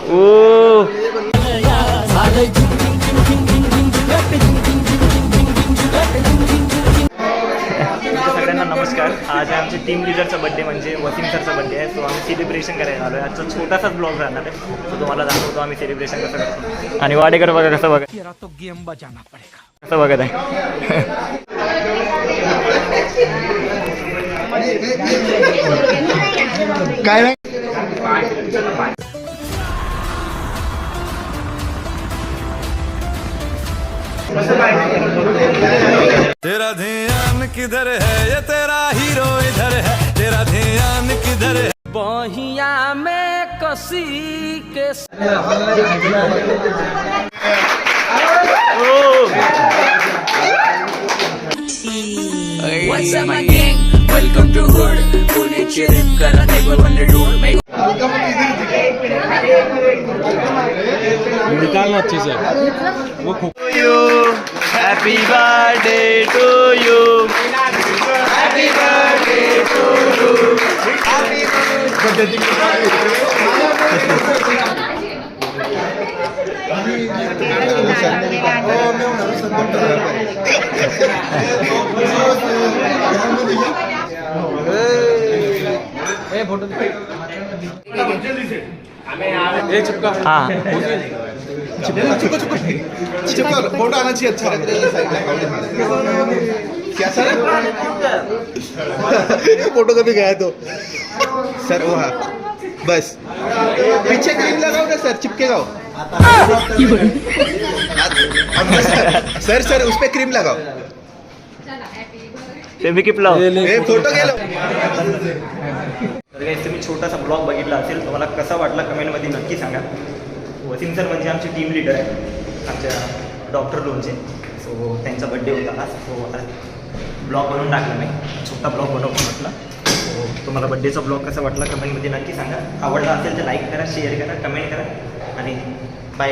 ओ सगळ्यांना नमस्कार. आज आहे आमचे टीम लिडरचा बड्डे म्हणजे वसीम सरचा बड्डे आहे. सो आम्ही सेलिब्रेशन करायला आलो आहे. आजचा छोटासाच ब्लॉग राहणार आहे. सो तुम्हाला दाखवतो आम्ही सेलिब्रेशन कसं करतो. आणि वाडेकर बघा कसं बघा कसं बघत आहे. काय नाही तेरा ध्यान किधर है ये तेरा हीरो इधर है तेरा ध्यान किधर है बहिया में कसी के What's up my gang? Welcome to Hood. Pune चिरत करा नेवर वंडर डूड मेक निकालना अच्छे से वो happy birthday to you. Happy birthday to you. हाँ फोटो आना चाहिए अच्छा क्या सर फोटो कभी गया तो सर वो हाँ बस पीछे क्रीम लगाओ ना सर चिपकेगा सर सर उस पे क्रीम लगाओ फेविकिप लाव. फोटो गेलो. तर काही तुम्ही छोटासा ब्लॉग बघितला असेल. तुम्हाला कसा वाटला कमेंटमध्ये नक्की सांगा. वसीम सर म्हणजे आमचे टीम लीडर आहे आमच्या डॉक्टर लोनचे. सो त्यांचा बड्डे होता आज. सो ब्लॉग बनवून टाकला नाही, छोटा ब्लॉग बनवतो म्हटलं. सो तुम्हाला बड्डेचा ब्लॉग कसा वाटला कमेंटमध्ये नक्की सांगा. आवडला असेल तर लाईक करा, शेअर करा, कमेंट करा आणि बाय.